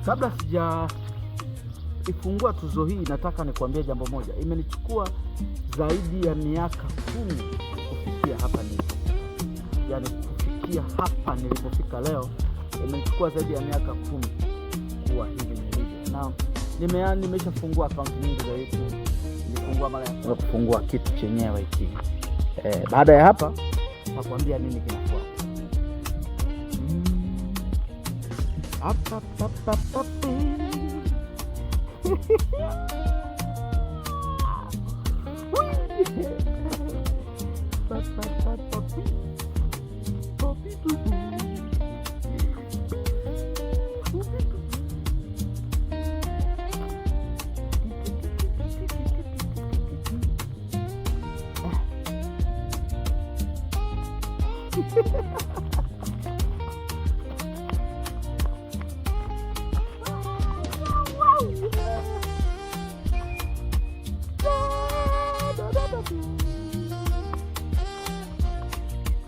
Kabla sijaifungua tuzo hii, nataka nikwambie jambo moja. Imenichukua zaidi ya miaka 10 kufikia hapa nilipo. Yaani kufikia hapa nilipofika leo, imenichukua zaidi ya miaka 10 kuwa hivi nilivyo. Na nimeshafungua akaunti nyingi za YouTube. Nilifungua mara ya kwanza kufungua kitu chenyewe hiki. Baada ya hapa nakwambia nini kinafuata.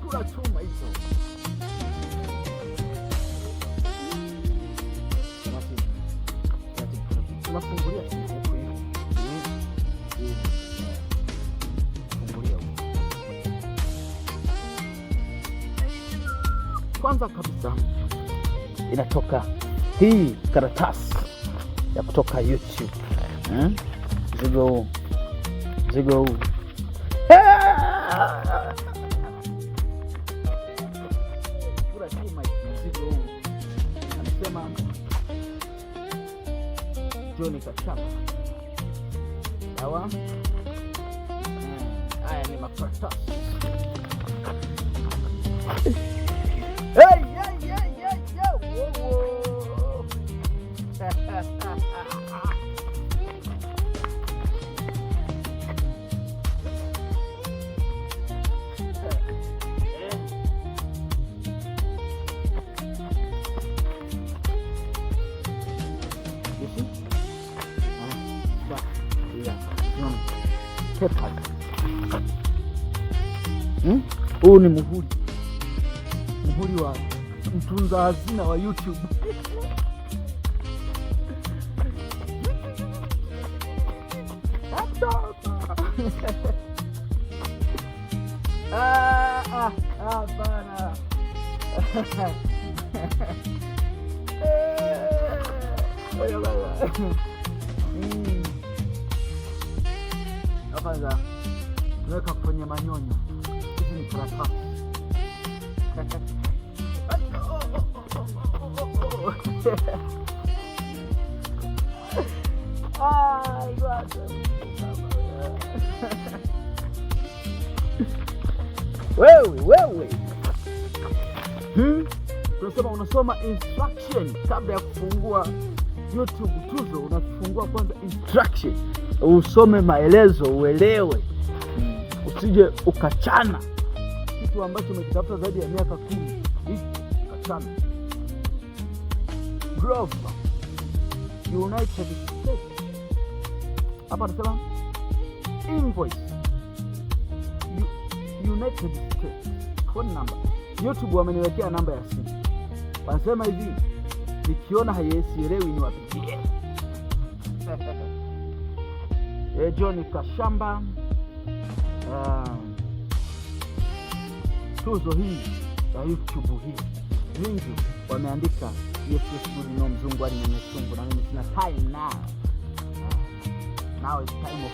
Kula chuma hicho. Tunafungulia huko hivi. Fungulia huko. Kwanza kabisa inatoka hii karatasi ya kutoka YouTube. Zigo. Kula chuma zigo. Anasema Johnny Kashamba. Sawa? Haya ni makaratasi. Hey! Huu ni muhuri wa mtunza hazina wa YouTube. Bana. Kwanza naweka kwenye manyonyo. Hizi ni karatasi. Wewe. Tunasema unasoma instruction kabla ya kufungua YouTube tuzo. Unafungua kwanza instruction, usome maelezo, uelewe, usije ukachana kitu ambacho umekitafuta zaidi ya miaka 10 hivi ukachana. Grover, United States. Hapa nasema invoice United States phone number. YouTube wameniwekea namba ya simu. Wanasema hivi, nikiona haielewi niwapigie. Johnny Kashamba. Tuzo hii ya YouTube hii mingi wameandika yes good no mzungu ani mwenye chungu, na mimi sina time now. Now it's time of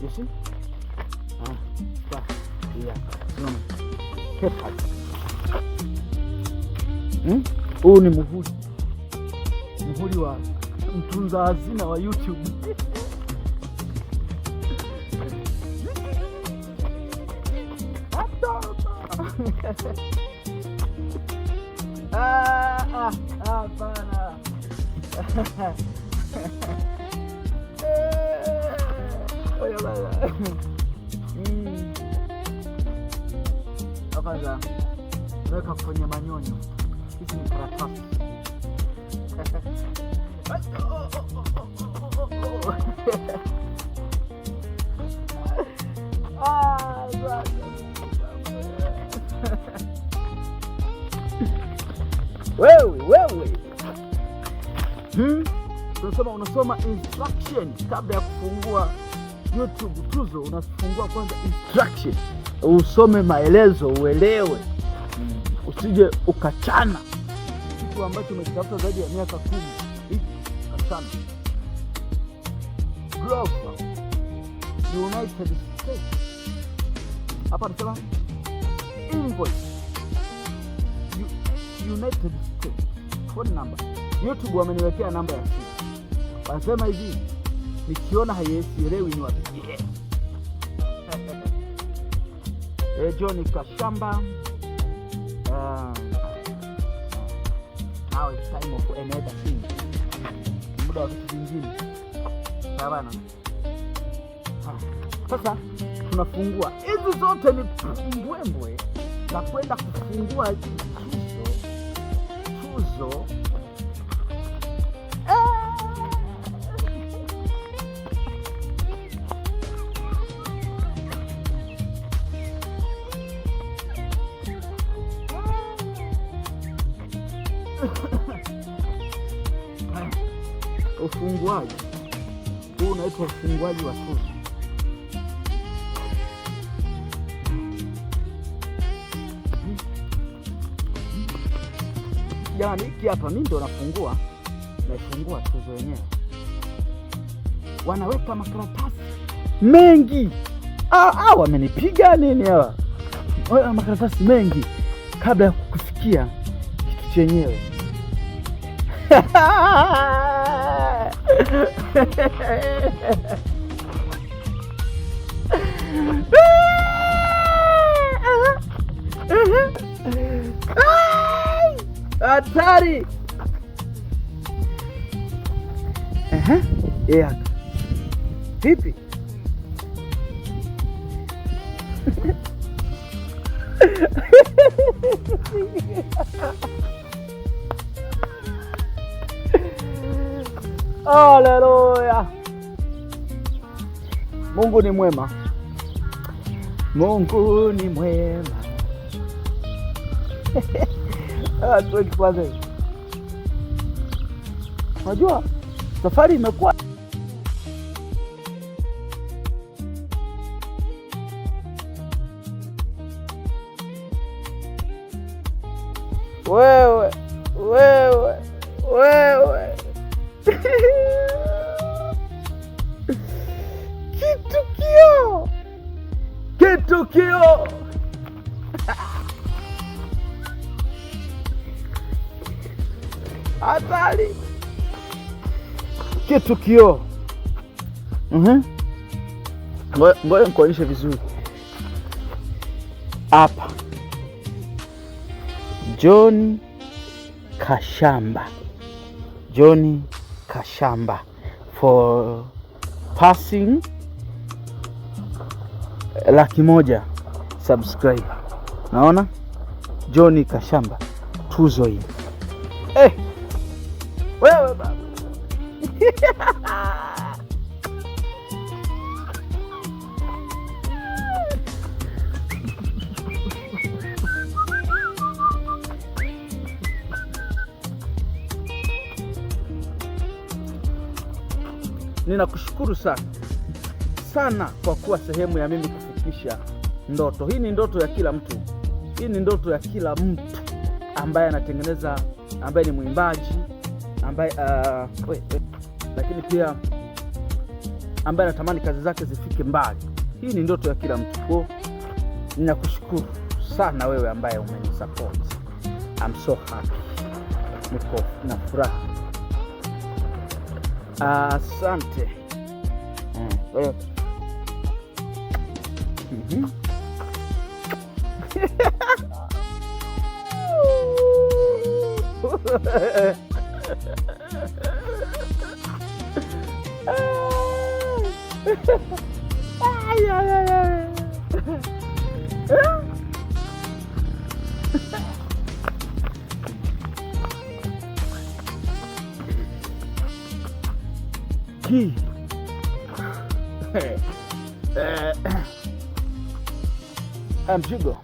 you see? Huu ni muhuri wa mtunza hazina wa YouTube. Bana. Kwanza weka kwenye manyonyo. hizi ni karatasi. Wewe. Tunasema unasoma instruction kabla ya kufungua YouTube Tuzo. Unafungua kwanza instruction, usome maelezo, uelewe, usije ukachana kitu ambacho umekitafuta zaidi ya miaka 10. Hiki kachana. Glover, United States. Hapa nasema invoice, United States, phone number. YouTube wameniwekea namba ya simu. Wanasema hivi, nikiona haielewi ni wapigie. John Kashamba. Now it's time of another thing. Muda wa vitu vingine. Sawa bana. Sasa tunafungua. Hizi zote ni mbwembwe na kwenda kufungua tuzo. Ufunguaji huu unaitwa ufunguaji wa tuzo. Jamani, hiki hapa mimi ndo naifungua tuzo yenyewe. Wanaweka makaratasi mengi. Wamenipiga nini hawa? Makaratasi mengi kabla ya kufikia kitu chenyewe. Hatari. Vipi? Haleluya. Mungu ni mwema. Mungu ni mwema. Tuweki kwanza. Unajua safari imekuwa wewe kitukio hatari, kitukio. Ngoja nikuonyeshe vizuri hapa. John Kashamba for passing 100,000 subscriber. Naona John Kashamba tuzo hii. Wewe baba. Ninakushukuru sana kwa kuwa sehemu ya mimi kufikisha ndoto. Hii ni ndoto ya kila mtu. Hii ni ndoto ya kila mtu ambaye anatengeneza, ambaye ni mwimbaji, ambaye lakini pia ambaye anatamani kazi zake zifike mbali. Hii ni ndoto ya kila mtu. Kwa ninakushukuru sana wewe ambaye umenisupport. I'm so happy. Niko na furaha. Asante. hii mzigo